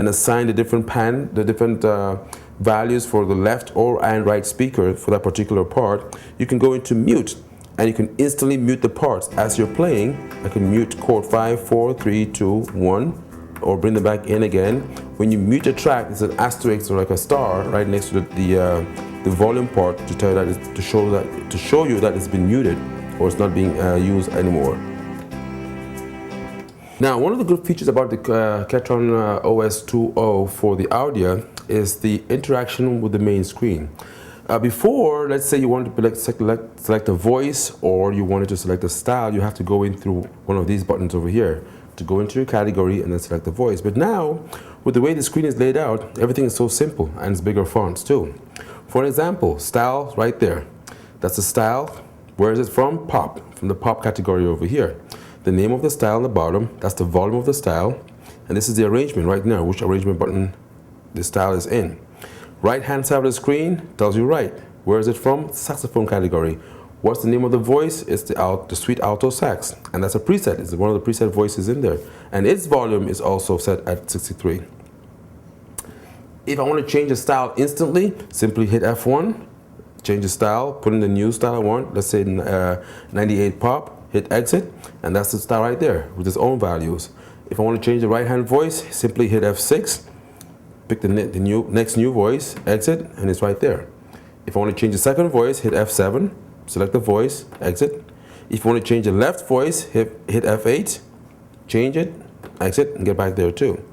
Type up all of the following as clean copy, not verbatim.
and assign the different values for the left or and right speaker for that particular part, you can go into mute and you can instantly mute the parts. As you're playing, I can mute chord 5, 4, 3, 2, 1, or bring them back in again. When you mute a track, it's an asterisk or like a star right next to the volume part to tell you that to show you that it's been muted or it's not being used anymore. Now, one of the good features about the Ketron OS 2.0 for the Audya is the interaction with the main screen. Before, let's say you wanted to select a voice or you wanted to select a style, you have to go in through one of these buttons over here to go into your category and then select the voice. But now, with the way the screen is laid out, everything is so simple and it's bigger fonts too. For an example, style right there. That's the style. Where is it from? Pop, from the pop category over here. The name of the style on the bottom, that's the volume of the style. And this is the arrangement right now, which arrangement button the style is in. Right hand side of the screen tells you right. Where is it from? Saxophone category. What's the name of the voice? It's the sweet alto sax. And that's a preset. It's one of the preset voices in there. And its volume is also set at 63. If I want to change the style instantly, simply hit F1, change the style, put in the new style I want, let's say 98 pop, hit exit, and that's the style right there with its own values. If I want to change the right hand voice, simply hit F6, pick the next new voice, exit, and it's right there. If I want to change the second voice, hit F7, select the voice, exit. If you want to change the left voice, hit F8, change it, exit, and get back there too.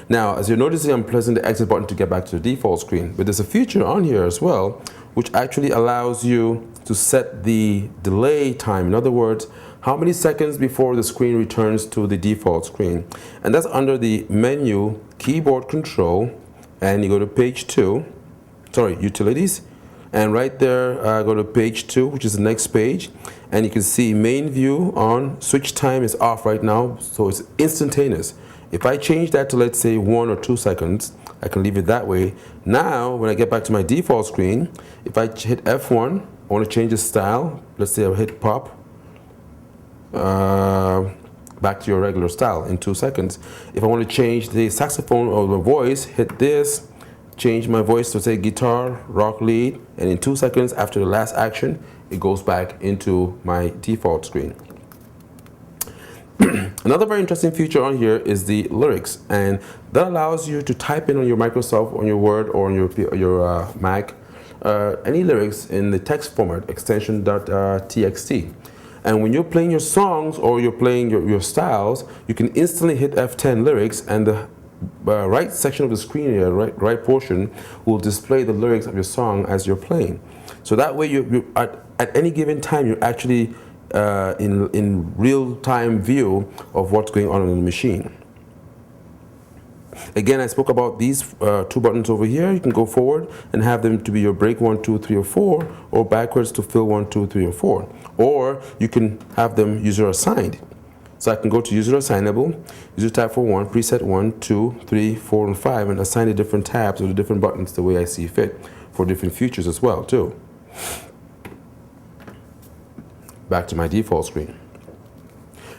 Now, as you're noticing, I'm pressing the exit button to get back to the default screen, but there's a feature on here as well, which actually allows you to set the delay time. In other words, how many seconds before the screen returns to the default screen. And that's under the menu, keyboard control, and you go to page 2, utilities, and right there, go to page 2, which is the next page, and you can see main view on, switch time is off right now, so it's instantaneous. If I change that to, let's say, 1 or 2 seconds, I can leave it that way. Now, when I get back to my default screen, if I hit F1, I want to change the style. Let's say I hit pop, back to your regular style in 2 seconds. If I want to change the saxophone or the voice, hit this, change my voice to say guitar, rock lead, and in 2 seconds after the last action, it goes back into my default screen. Another very interesting feature on here is the lyrics, and that allows you to type in on your Microsoft, on your Word, or on your Mac, any lyrics in the text format, extension.txt. And when you're playing your songs or you're playing your styles, you can instantly hit F10 lyrics, and the right section of the screen here, right portion, will display the lyrics of your song as you're playing. So that way, at any given time, you're actually in real-time view of what's going on in the machine. Again, I spoke about these 2 buttons over here. You can go forward and have them to be your break 1, 2, 3, or 4, or backwards to fill 1, 2, 3, or 4. Or you can have them user assigned. So I can go to user assignable, user tab for 1, preset 1, 2, 3, 4, and 5, and assign the different tabs or the different buttons the way I see fit for different features as well too. Back to my default screen.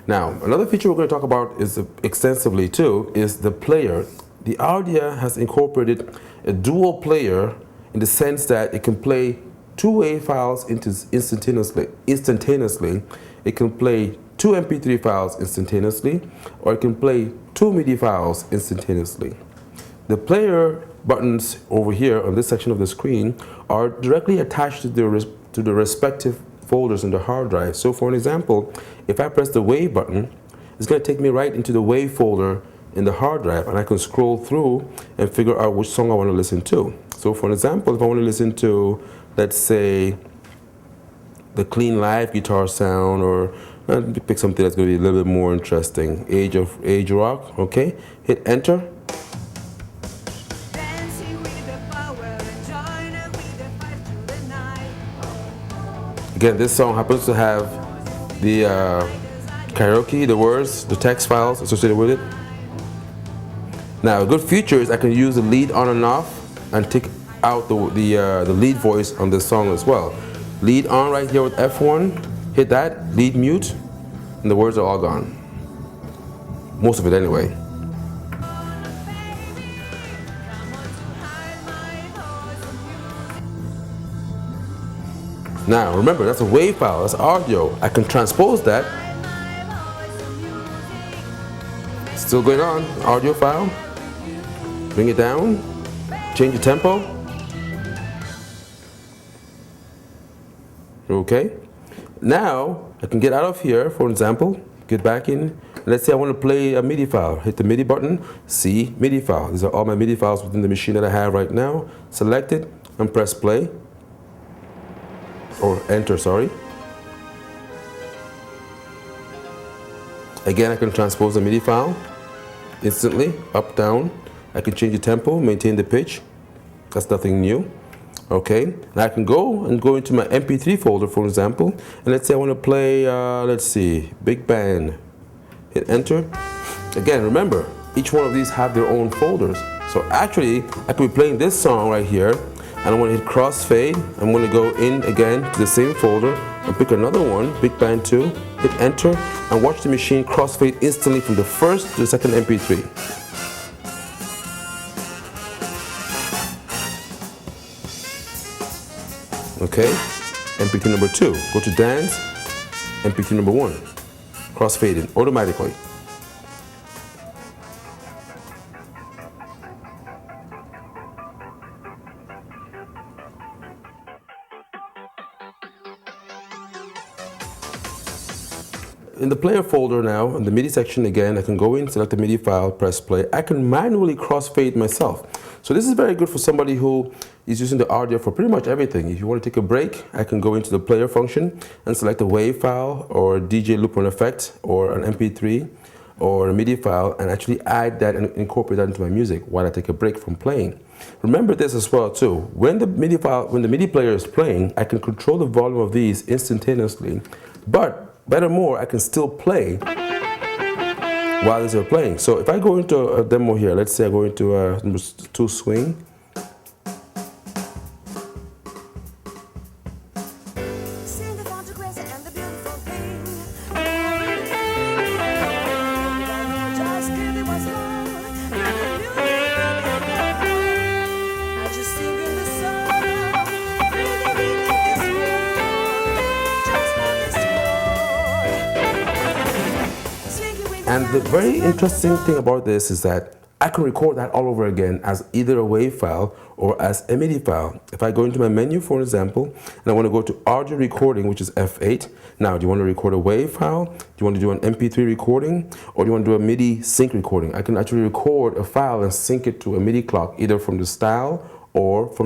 Now, another feature we're going to talk about is extensively too is the player. The Audya has incorporated a dual player in the sense that it can play 2 WAV files instantaneously. It can play 2 MP3 files instantaneously, or it can play 2 MIDI files instantaneously. The player buttons over here on this section of the screen are directly attached to the respective folders in the hard drive. So for an example, if I press the WAV button, it's going to take me right into the WAV folder in the hard drive, and I can scroll through and figure out which song I want to listen to. So for an example, if I want to listen to, let's say, the clean live guitar sound, or pick something that's going to be a little bit more interesting, Age Rock, okay, hit enter. Again, this song happens to have the karaoke, the words, the text files associated with it. Now, a good feature is I can use the lead on and off and take out the lead voice on this song as well. Lead on right here with F1, hit that, lead mute, and the words are all gone. Most of it anyway. Now remember, that's a wave file, that's audio. I can transpose that. Still going on, audio file. Bring it down, change the tempo. Okay. Now I can get out of here, for example, get back in. Let's say I want to play a MIDI file. Hit the MIDI button, C, MIDI file. These are all my MIDI files within the machine that I have right now. Select it and press play. Or enter, sorry. Again, I can transpose the MIDI file instantly, up, down. I can change the tempo, maintain the pitch. That's nothing new. Okay, now I can go into my MP3 folder, for example, and let's say I want to play, let's see, Big Band. Hit enter. Again, remember, each one of these have their own folders. So actually, I could be playing this song right here, and I want to hit crossfade. I'm going to go in again to the same folder and pick another one, Big Band 2, hit enter, and watch the machine crossfade instantly from the first to the second MP3. Okay, MP3 number 2, go to dance, MP3 number 1, crossfading automatically. In the player folder now, in the MIDI section again, I can go in, select the MIDI file, press play. I can manually crossfade myself. So this is very good for somebody who is using the audio for pretty much everything. If you want to take a break, I can go into the player function and select a WAV file or a DJ loop or effect or an MP3 or a MIDI file and actually add that and incorporate that into my music while I take a break from playing. Remember this as well too. When the MIDI player is playing, I can control the volume of these instantaneously, but better more, I can still play while these are playing. So if I go into a demo here, let's say I go into number 2 swing. And the very interesting thing about this is that I can record that all over again as either a WAV file or as a MIDI file. If I go into my menu, for example, and I want to go to audio recording, which is F8. Now, do you want to record a WAV file? Do you want to do an MP3 recording? Or do you want to do a MIDI sync recording? I can actually record a file and sync it to a MIDI clock, either from the style or from